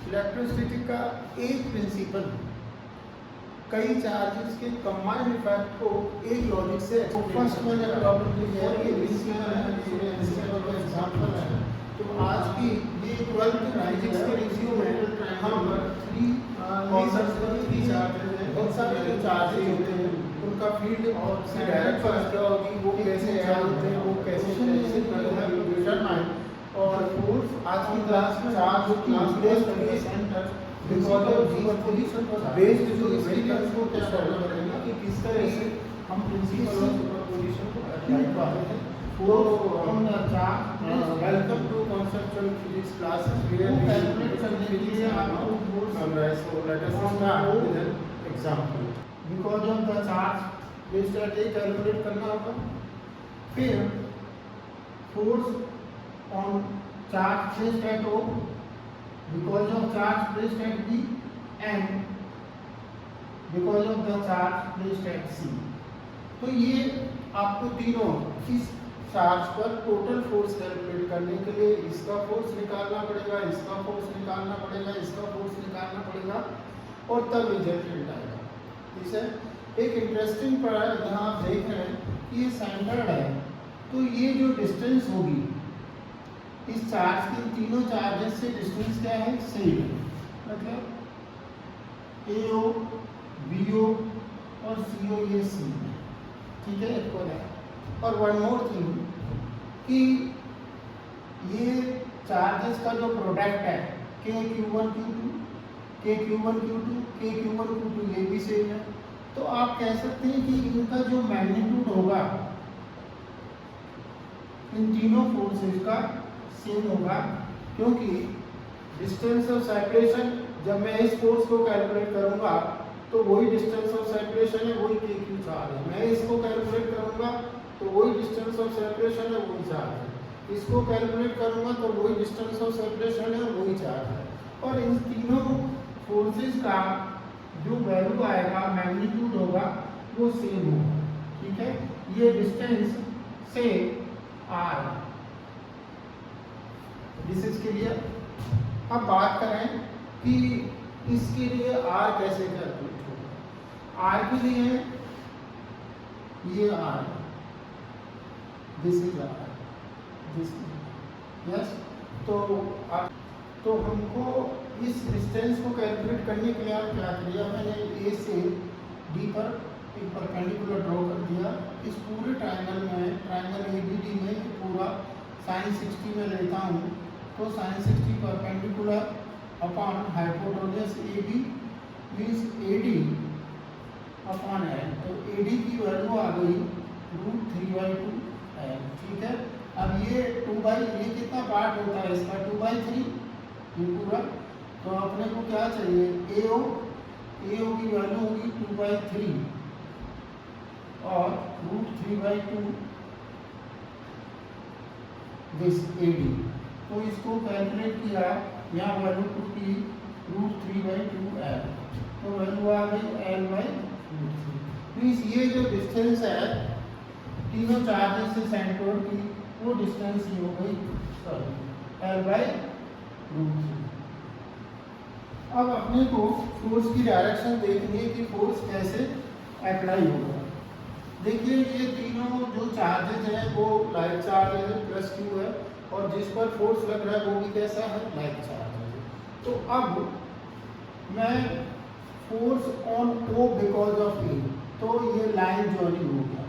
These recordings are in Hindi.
इलेक्ट्रोस्टैटिक का एक प्रिंसिपल कई चार्जेस के कंबाइंड इफेक्ट को एक लॉजिक से फर्स्ट मैंने प्रॉब्लम ली है ये प्रिंसिपल का एग्जांपल है। तो आज की ये 12th फिजिक्स के रिव्यू में हम थ्री कॉन्सेप्ट्स पर थ्री चार्जेस हैं। बहुत सारे जो चार्जेस होते हैं उनका फील्ड और डायरेक्ट क्या होगी, वो कैसे ऐड होते हैं, वो कैसे और फोर्स आज की क्लास में चार्ज की centre because of given position पर बेस्ड जो वेरिएबल्स को क्या सॉल्व करेंगे कि किस तरह से हम प्रिंसिपल ऑफ सुपरपोजिशन को अप्लाई करते हैं। तो हम welcome to conceptual physics classes where we calculate करने के लिए आपको board summarise so let us start with an example. Because of the charge based at A calculate करना होगा। फिर force on charge placed at O because of charge placed at B and because of the charge placed at C। तो ये आपको तीनों इस चार्ज पर टोटल फोर्स कैलकुलेट करने के लिए इसका फोर्स निकालना पड़ेगा, इसका फोर्स निकालना पड़ेगा, इसका फोर्स निकालना पड़ेगा और तब रिजल्ट आएगा। ठीक है, एक इंटरेस्टिंग पड़ा है जहाँ आप देख रहे हैं कि ये सेंटर्ड है। तो ये जो डिस्टेंस होगी इस चार्ज की तीनों चार्जेस से डिस्टेंस क्या है, सेम है। मतलब AO, BO और CO ये C है। ठीक है, इक्वल है। और वन मोर थिंग कि ये चार्जेस का जो प्रोडक्ट है KQ1 Q2, KQ1 Q2, KQ1 Q2 ये भी सेम है। तो आप कह सकते हैं कि इनका जो मैग्नीट्यूड होगा इन तीनों फोर्सेस का सेम होगा, क्योंकि डिस्टेंस ऑफ सेपरेशन जब मैं इस फोर्स को कैलकुलेट करूंगा तो वही डिस्टेंस ऑफ सेपरेशन है, वही KQ चार्ज है। मैं इसको कैलकुलेट करूंगा तो वही डिस्टेंस ऑफ सेपरेशन है, वही चार्ज है। इसको कैलकुलेट करूंगा तो वही डिस्टेंस ऑफ सेपरेशन है, वही चार्ज है। और इन तीनों फोर्सेस का जो वैल्यू आएगा, मैग्नीट्यूड होगा, वो सेम होगा। ठीक है, ये डिस्टेंस से R दिस इज क्लियर। अब बात करें कि इसके लिए R कैसे कैलकुलेट होगा। R के लिए ये R, this is R, this yes. तो हमको इस डिस्टेंस को कैलकुलेट करने के लिए आप क्या किया, मैंने A से D पर एक परपेंडिकुलर ड्रॉ कर दिया। इस पूरे ट्रायंगल में, ट्रायंगल ABD में पूरा sin 60 में लेता हूँ तो sin 60 perpendicular upon hypotenuse AB means AD upon L। तो AD की वैल्यू आ गई √3/2 L। ठीक है, अब ये 2/, ये कितना पार्ट होता है इसका, 2/3 ये पूरा। तो अपने को क्या चाहिए, AO की वैल्यू होगी 2/3 और √3/2 दिस AD। तो इसको कैलकुलेट किया, यहाँ वैल्यू पुट की √3/2 L। तो वैल्यू आ गई L/√3। मीन्स ये जो डिस्टेंस है तीनों चार्जेस से सेंटर की, वो डिस्टेंस ही हो गई, सॉरी, L/√3। अब अपने को फोर्स की डायरेक्शन देखनी है कि फोर्स कैसे अप्लाई होगा। देखिए ये तीनों जो चार्जेस हैं वो लाइक चार्ज है, +Q है, और जिस पर फोर्स लग रहा है वो भी कैसा है, लाइक चार्ज है। तो अब मैं force on O because of A, तो ये लाइन जॉइनिंग हो गया,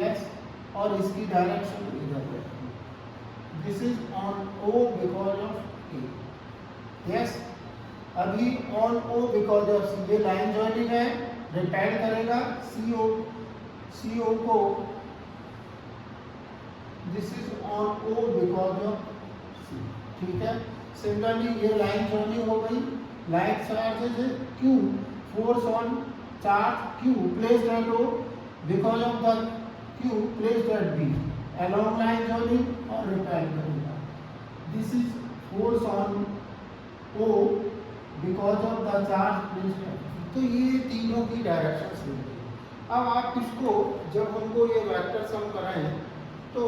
यस, और इसकी डायरेक्शन इधर है। This is on O because of A, yes. अभी on O because of C, ये लाइन जॉइनिंग है, रिपेल करेगा CO को, this is on O because of C। ठीक है, सिमिलरली ये लाइन जॉइनिंग हो गई, लाइक चार्जेस है Q, force on charge Q placed at O because of the Q placed at B, along line joining और रिपेल करेगा। This is force on O because of the charge placed eight. तो ये तीनों की डायरेक्शन सेम है। अब आप इसको जब हमको ये वेक्टर सम कराएं तो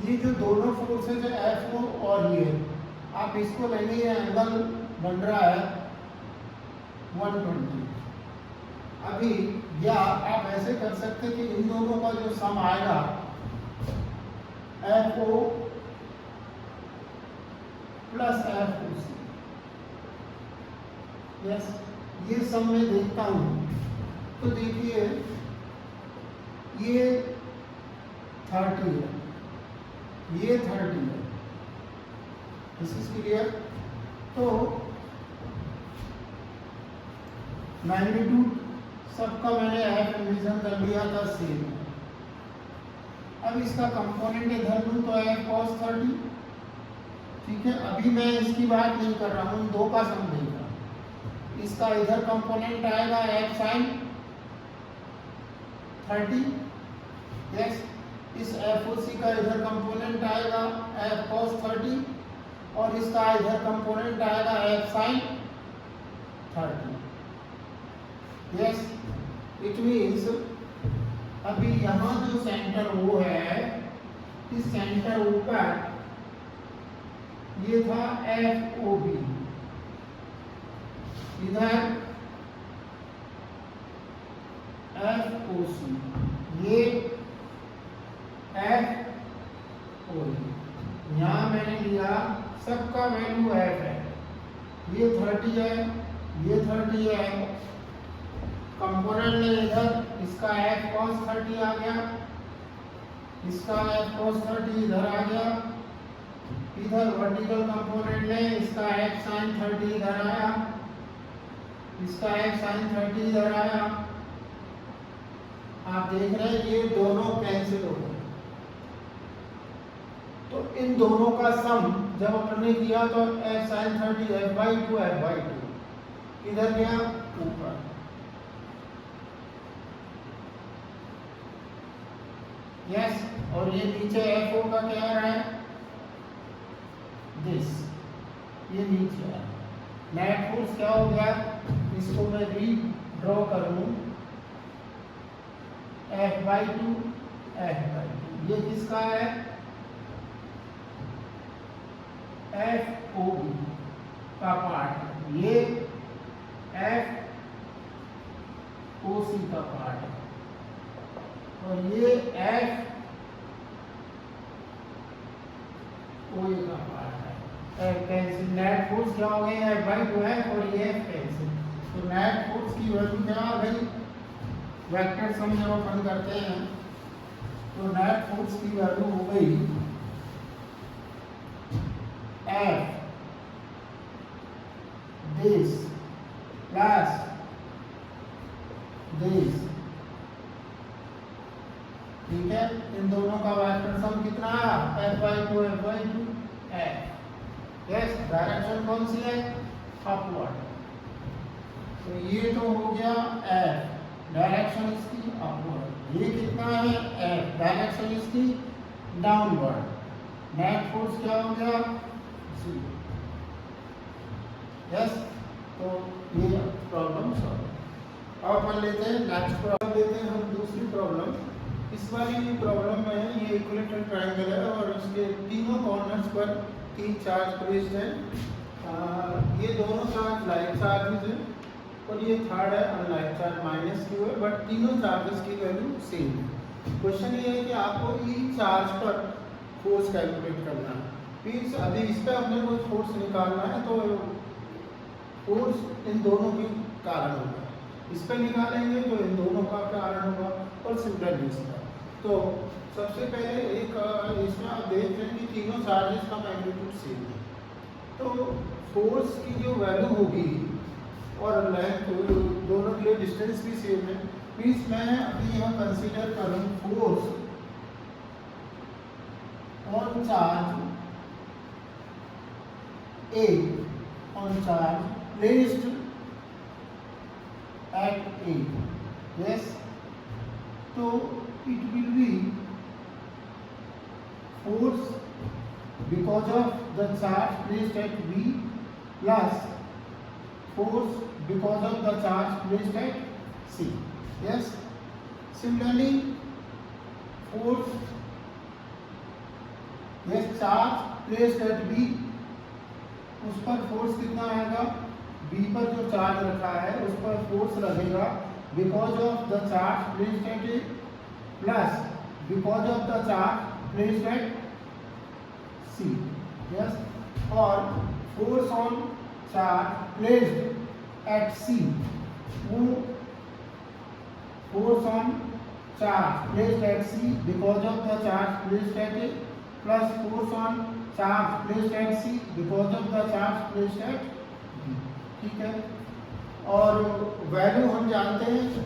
ये जो दोनों फोर्सेज है F और ये, आप इसको लेंगे, ये एंगल बन रहा है 120। अभी या आप ऐसे कर सकते हैं कि इन दोनों का जो सम आएगा FO प्लस FOC, यस, ये सम मैं देखता हूं। तो देखिए ये 30 है, ये 30 है, दिस इज क्लियर। तो मैग्नीट्यूड सबका मैंने F डिवीजन कर लिया था सेम। अब इसका कंपोनेंट इधर लूँ तो F cos 30, ठीक है। अभी मैं इसकी बात नहीं कर रहा हूँ, दो का सम देख रहा हूँ। इसका इधर कंपोनेंट आएगा F sin 30, यस। इस FOC का इधर कंपोनेंट आएगा F cos 30 और इसका इधर कंपोनेंट आएगा F sin 30, yes. It means अभी यहाँ जो सेंटर O है, इस सेंटर O पर ये था FOB, इधर FOC, ये FOE। यहाँ मैंने लिया सबका वैल्यू F है, ये 30 है, ये 30 है। कंपोनेंट ने इधर इसका F cos 30 आ गया, इसका F cos 30 इधर आ गया, इधर वर्टिकल कंपोनेंट ने इसका F sin 30 इधर आया, इसका F sin 30 इधर आया। आप देख रहे हैं ये दोनों कैंसिल हो गए। तो इन दोनों का सम जब अपने किया तो F sin 30 F/2 F/2 इधर गया ऊपर, यस। और ये नीचे FO का क्या है, दिस, ये नीचे है। नेट फोर्स क्या हो गया, इसको मैं रीड्रॉ करूं, F/2 F/2, ये किसका है, FOB का पार्ट, ये FOC का पार्ट है, और ये FOA का पार्ट है। कैंसिल, नेट फोर्स क्या हो गई, F/2 है और ये F कैंसिल। तो नेट फोर्स की वैल्यू क्या आ गई, वेक्टर सम जब अपन करते हैं तो नेट फोर्स की वैल्यू हो गई F दिस प्लस दिस, ठीक है। इन दोनों का वेक्टर सम कितना है, F/2 F/2 F, yes. Direction कौन सी है, अपवर्ड। तो ये तो हो गया F, डायरेक्शन इसकी अपवर्ड। ये कितना है, F, डायरेक्शन इसकी डाउनवर्ड। नेट फोर्स क्या हो गया, 0, यस। तो ये प्रॉब्लम सॉल्व। अब अपन लेते हैं नेक्स्ट प्रॉब्लम, लेते हैं हम दूसरी प्रॉब्लम। इस वाली प्रॉब्लम में ये इक्विलेटरल ट्रायंगल है और उसके तीनों कॉर्नर्स पर 3 चार्ज प्लेस्ड हैं। ये दोनों चार्ज लाइक चार्जेस हैं और ये थर्ड है अनलाइक चार्ज -q है, बट तीनों चार्जेस की वैल्यू सेम है। क्वेश्चन ये है कि आपको ईच चार्ज पर फोर्स कैलकुलेट करना है। मीन्स अभी इस पर अपने को फोर्स निकालना है, तो फोर्स इन दोनों के कारण होगा। इस पर निकालेंगे तो इन दोनों का कारण होगा, और सिमिलरली इसका। तो सबसे पहले एक इसमें आप देख रहे हैं कि तीनों चार्जेस का मैग्नीट्यूड सेम है, तो फोर्स की जो वैल्यू होगी और लेंथ दोनों के लिए डिस्टेंस भी सेम है। मीन्स मैं अभी यहाँ कंसीडर करूँ force on charge A on charge placed at A, yes, so it will be force because of the charge placed at B plus force because of the charge placed at C, yes. Similarly, force ये चार्ज प्लेस्ड एट बी, उस पर फोर्स कितना आएगा, बी पर जो चार्ज रखा है उस पर फोर्स लगेगा because of the charge placed at A plus because of the charge placed at C, yes, और force on charge placed at C, वो force on charge placed at C because of the charge placed at A plus force on charge placed at C because of the charge placed at B, ठीक है। और वैल्यू हम जानते हैं,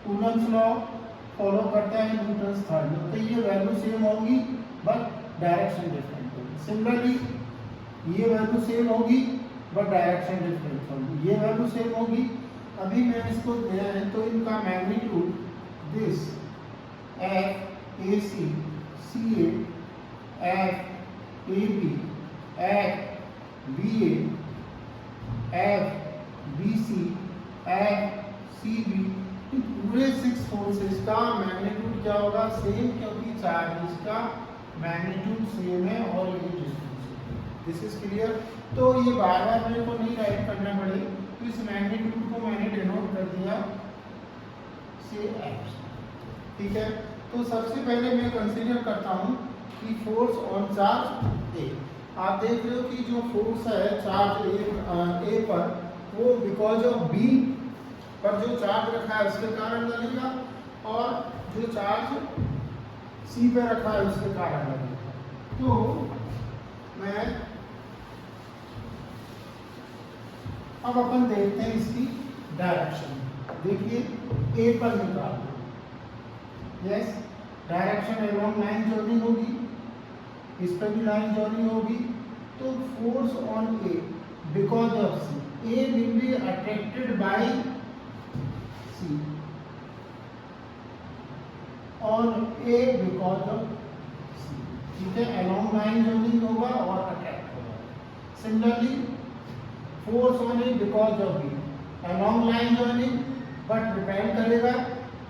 कूलम्ब्स लॉ फॉलो करता है न्यूटन्स थर्ड लॉ, तो ये वैल्यू सेम होगी बट डायरेक्शन डिफरेंट होगी। सिमिलरली ये वैल्यू सेम होगी बट डायरेक्शन डिफरेंट होगी, ये वैल्यू सेम होगी। अभी मैं इसको दिया है तो इनका magnitude this F A C C A F A B F B F B C F C B, पूरे 6 फोर्सेस का मैग्नीट्यूड क्या होगा, सेम, क्योंकि चार्जेस का मैग्नीट्यूड सेम है और ये डिस्टेंस है। This is clear. तो ये बार बार मेरे को नहीं राइट करना पड़ेगा, तो इस मैग्नीट्यूड को मैंने डिनोट कर दिया से एफ, ठीक है। तो सबसे पहले मैं कंसीडर करता हूँ कि फोर्स ऑन चार्ज ए, आप देख रहे हो कि जो फोर्स है चार्ज ए पर वो बिकॉज ऑफ बी पर जो चार्ज रखा है उसके कारण लगेगा, और जो चार्ज सी पे रखा है उसके कारण लगेगा। तो मैं अब अपन देखते हैं इसकी डायरेक्शन। देखिए ए पर निकाल, यस, डायरेक्शन अलोंग लाइन जर्नी होगी, इस पर भी लाइन जर्नी होगी। तो force on A because of C, A will be attracted by C on A because of C, ठीक है। अलोंग लाइन जर्नी होगा और अट्रैक्ट होगा। Similarly force on A because of B, along line joining but repel करेगा,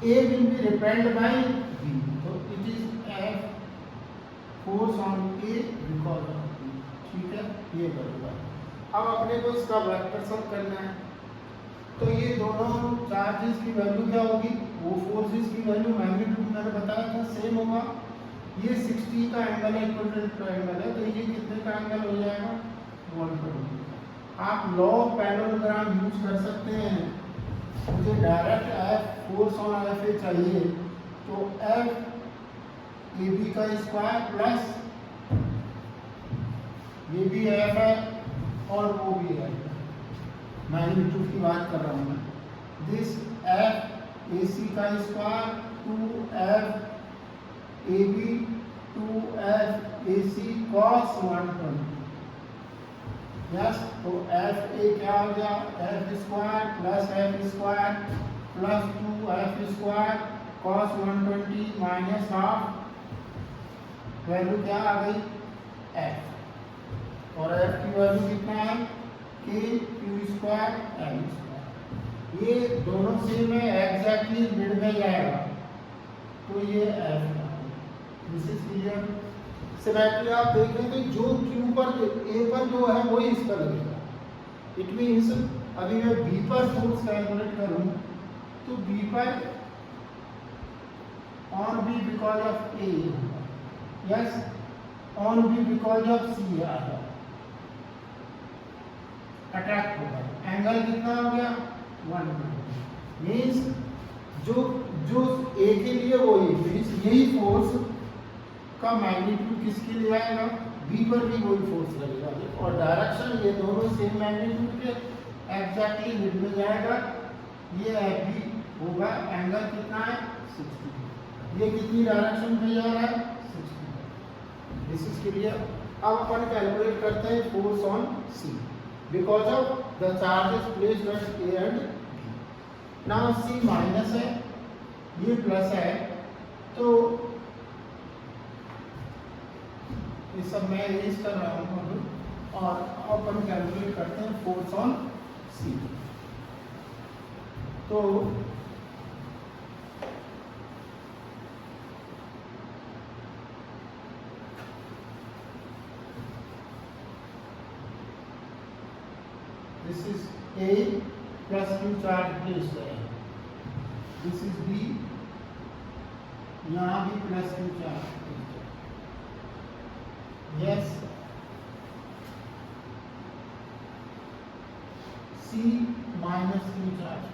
A will be repelled by B, so it is F force on A because of B, ठीक है, ये करेगा। अब अपने को इसका वेक्टर सम करना है, तो ये दोनों चार्जेस की वैल्यू क्या होगी, वो फोर्सेस की वैल्यू मैग्नीट्यूड मैंने बताया था सेम होगा। ये 60 का एंगल है, इक्विलेटरल ट्रायंगल है, तो ये कितने का एंगल हो जाएगा, 120। आप लॉ ऑफ पैरेललोग्राम यूज कर सकते हैं। मुझे direct F force on F A चाहिए, तो एफ ए बी का स्क्वायर प्लस ये भी एफ है और वो भी है, मैग्नीट्यूड की बात कर रहा हूँ मैं। दिस एफ ए सी का square 2f A B 2f A C cos 120, yes. तो एफ ए क्या हो गया, F square plus F square plus 2f square cos 120 minus half, value क्या आ गई एफ, और एफ की वैल्यू कितना है के क्यू स्क्वायर एल स्क्वायर। ये दोनों सेम है, एग्जैक्टली मिड में जाएगा, तो ये F, this is clear. Symmetry आप देख रहे हैं, जो क्यू पर ए पर जो है वही इस पर लगेगा। इट मीन्स अभी मैं बी पर फोर्स कैलकुलेट करूं तो बी पर on B because of A, yes, on B because of C आएगा, अट्रैक्ट होगा। एंगल कितना हो गया 120, मीन्स जो ए के लिए वही, मीन्स यही फोर्स का मैग्नीट्यूड किसके लिए आएगा, बी पर भी वही फोर्स लगेगा, और डायरेक्शन ये दोनों सेम मैग्नीट्यूड के एग्जैक्टली मिड में जाएगा। ये एफ बी होगा, एंगल कितना है 60, ये कितनी डायरेक्शन में जा रहा है 60। This is clear. अब अपन कैलकुलेट करते हैं force on C because of the charges placed at A and B. Now C minus है, ये प्लस है, तो ये सब मैं इरेज कर रहा हूँ, और अपन कैलकुलेट करते हैं फोर्स ऑन सी। तो this is A plus Q charge placed है, दिस इज बी, यहाँ भी प्लस क्यू चार्ज प्लेस्ड है, yes C minus Q charge,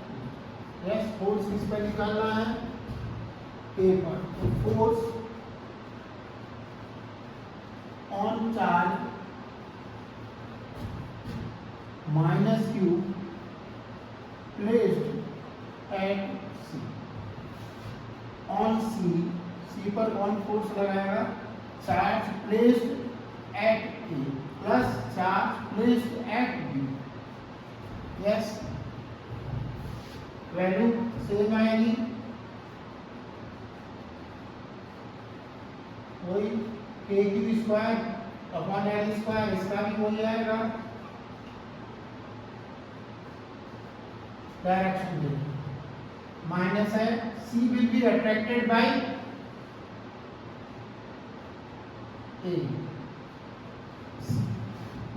yes force किस पर निकालना है, ए पर, तो force on charge minus Q placed at C, on C, C पर कौन फोर्स लगाएगा, charge placed at A plus charge placed at B, yes value same आएगी, वही K Q square upon L square, इसका भी वही आएगा, डायरेक्शन दे माइनस है, C will be attracted by A,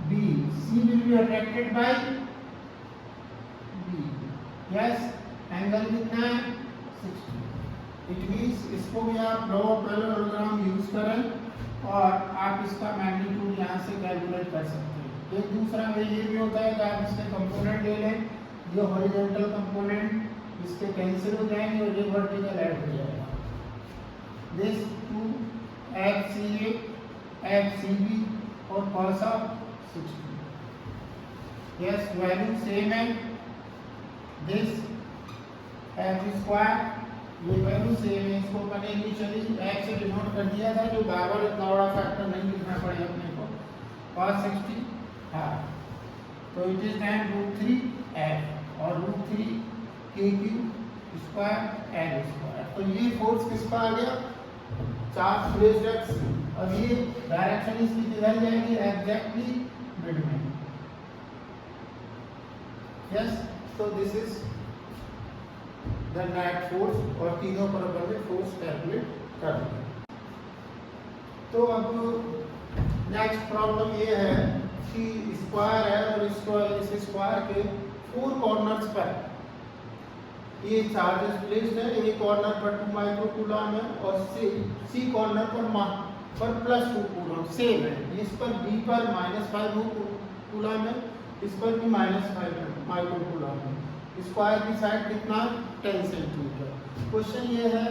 B, C will be attracted by B, yes angle कितना है 60, इट मीन्स इसको भी आप लॉ ऑफ पैरेललोग्राम यूज करें और आप इसका मैग्नीट्यूड यहाँ से कैलकुलेट कर सकते हैं। एक दूसरा वे ये भी होता है कि आप इसके कंपोनेंट ले लें, ये हॉरिजॉन्टल कंपोनेंट इसके कैंसिल हो जाएंगे और ये वर्टिकल ऐड हो जाएगा, this two F C A F C B और cos of 60, yes value same है, दिस एफ स्क्वायर, ये वैल्यू सेम है, इसको मैंने इनिशियली एफ से डिनोट कर दिया था, जो बार बार इतना बड़ा फैक्टर नहीं लिखना पड़ेगा अपने को, cos 60 हाँ, तो इट इज देन √3 एफ और √3 के क्यू स्क्वायर एल स्क्वायर, तो ये फोर्स किसका आ गया, चार्ज प्लेस्ड एट सी, अब ये डायरेक्शन इसकी किधर जाएगी, एग्जैक्टली मिड में, यस तो this is the net force और तीनों पर अपन फोर्स कैलकुलेट कर दिया। तो अब नेक्स्ट प्रॉब्लम ये है कि स्क्वायर है और इस स्क्वायर के 4 कॉर्नर्स पर ये चार्जेस प्लेस्ड है, ए कॉर्नर पर 2 माइक्रो कूलम है और सी कॉर्नर पर +2 कूलम सेम है, इस पर बी पर -5 कूलम है, इस पर भी -5 माइक्रो कूलम है, स्क्वायर की साइड कितना 10 सेंटीमीटर। क्वेश्चन ये है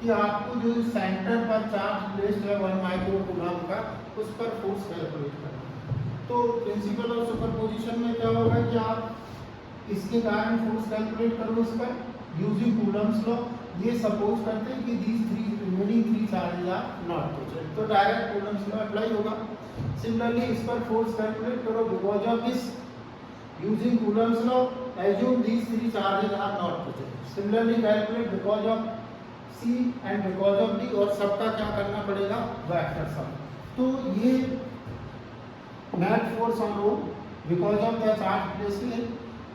कि आपको जो सेंटर पर चार्ज प्लेस्ड है 1 माइक्रो कूलम का, उस पर फोर्स कैलकुलेट करना है। तो प्रिंसिपल ऑफ सुपरपोजिशन में क्या होगा कि आप इसके कारण फोर्स कैलकुलेट करो इस पर यूजिंग कूलम्स लॉ, ये सपोज करते हैं कि these remaining 3 charges are not present, तो डायरेक्ट कूलम्स लॉ अप्लाई होगा। सिमिलरली इस पर फोर्स कैलकुलेट करो because of this using Coulomb's law, assume these 3 charges are not present. Similarly, calculate because of C and because of D और सबका क्या करना पड़ेगा, वेक्टर सम। तो ये net force on O because of the charge placed A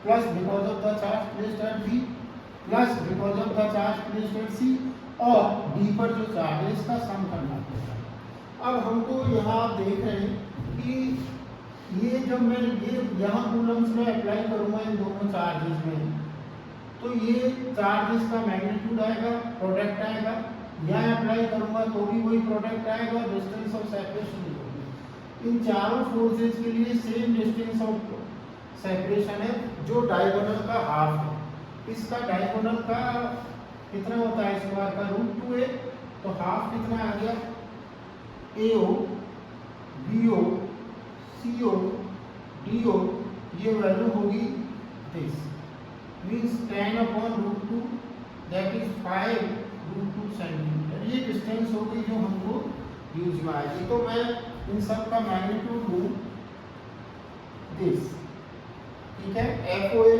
plus because of the charge placed at B plus because of the charge placed at C और D पर जो चार्ज है इसका सम करना पड़ेगा। अब हमको यहाँ देख रहे हैं कि ये जब मैं ये यहाँ कूलम्स में अप्लाई करूँगा इन दोनों चार्जेस में, तो ये चार्जेस का मैग्नीट्यूड आएगा, प्रोडक्ट आएगा, यहाँ अप्लाई करूँगा तो भी वही प्रोडक्ट आएगा, डिस्टेंस ऑफ सेपरेशन होगी। इन चारों फोर्सेस के लिए सेम डिस्टेंस ऑफ सेपरेशन है जो डायगोनल का हाफ है। इसका डायगोनल का कितना होता है स्क्वायर का √2a, तो हाफ कितना आ गया, AO BO CO DO, ये वैल्यू होगी this means 10/√2 that is 5√2 centimetre, ये डिस्टेंस होगी जो हमको यूज में आएगी। तो मैं इन सब का मैग्नीट्यूड लूँ दिस, ठीक है। FOA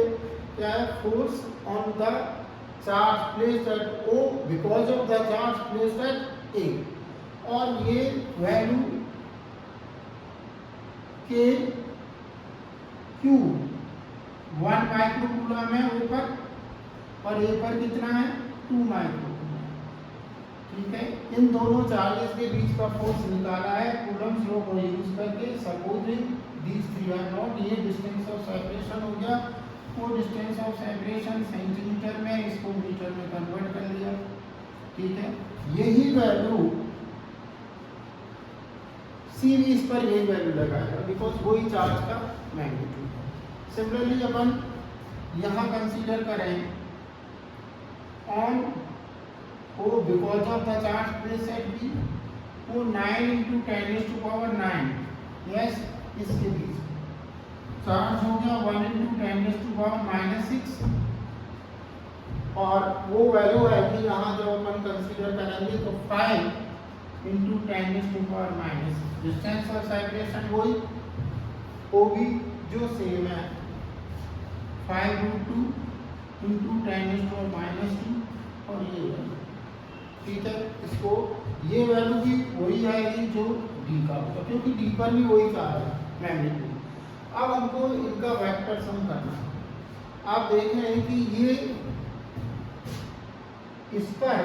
क्या है, force on the charge placed at O because of the charge placed eight A, और ये वैल्यू के क्यू 1 माइक्रो कूलम है ऊपर और ए पर कितना है 2 माइक्रो कूलम, ठीक है। इन दोनों चार्जेस के बीच का फोर्स निकाला है कूलम्स लॉ को यूज करके, supposing these three are not, ये डिस्टेंस ऑफ सेपरेशन हो गया। वो डिस्टेंस ऑफ सेपरेशन सेंटीमीटर में, इसको मीटर में कन्वर्ट कर लिया, ठीक है। यही वैल्यू सी भी इस पर यही वैल्यू लगाएगा बिकॉज वही चार्ज का मैग्नीट्यूड है। सिमिलरली अपन यहाँ कंसीडर करें on O because of the charge place at B, वो 9 × 10⁹ यस, इसके बीच चार्ज हो गया 1 × 10⁻⁻6 और वो वैल्यू आएगी यहाँ जब अपन कंसीडर करेंगे तो 5 × 10⁻⁻6। डिस्टेंस ऑफ सेपरेशन वही होगी जो सेम है 5√2 × 10⁻⁻2 और ये वैल्यू, ठीक है। इसको ये वैल्यू भी वही आएगी जो डी का होगा क्योंकि डी पर भी वही चार्ज है मैग्नीट्यूड। अब हमको इनका वेक्टर सम करना है। आप देख रहे हैं कि ये इस पर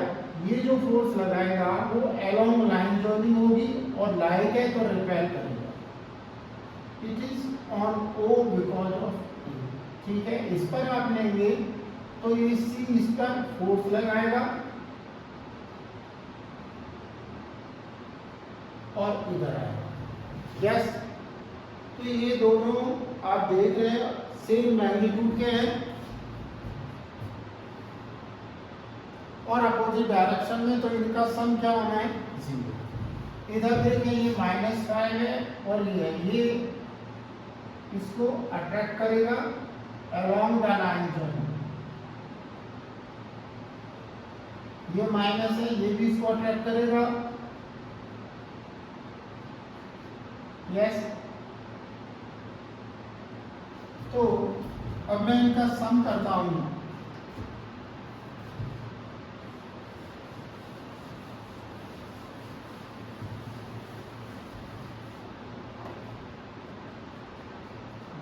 ये जो फोर्स लगाएगा वो अलोंग लाइन जर्नी होगी और लाइक है तो रिपेल करेगा। It is on O because of, ठीक है। इस पर आप लेंगे तो ये सी इस पर फोर्स लगाएगा और इधर आएगा, यस। तो ये दोनों आप देख रहे हैं सेम मैग्नीट्यूड के हैं और अपोजिट डायरेक्शन में, तो इनका सम क्या होना है 0। इधर देखें ये -5 है और ये है, ये इसको अट्रैक्ट करेगा अलोंग द लाइन जर्नी, ये माइनस है, ये भी इसको अट्रैक्ट करेगा, यस। तो अब मैं इनका सम करता हूं।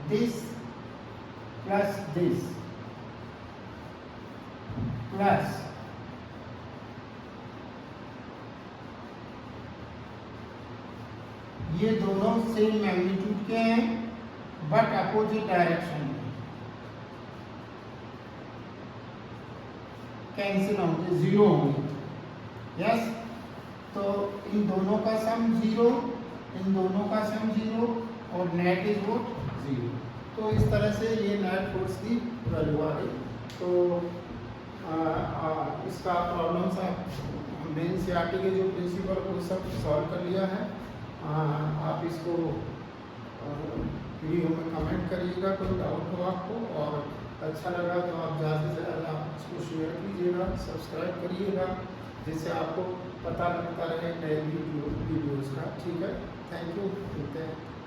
दिस प्लस दिस प्लस ये दोनों सेम मैग्नीट्यूड के हैं बट अपोजिट डायरेक्शन में, कैंसिल होंगे, 0 होंगे, यस। तो इन दोनों का सम 0, इन दोनों का सम 0 और नेट इज वॉट 0। तो इस तरह से ये नेट फोर्स की वैल्यू आ गई। तो इसका प्रॉब्लम सा हमने एनसीईआरटी के जो प्रिंसिपल को सब सॉल्व कर लिया है। आप इसको वीडियो में कमेंट करिएगा कोई डाउट हो आपको, और अच्छा लगा तो आप ज़्यादा से ज़्यादा इसको शेयर कीजिएगा, सब्सक्राइब करिएगा, जिससे आपको पता लगता रहे नए वीडियोज़ का, ठीक है। थैंक यू, मिलते हैं।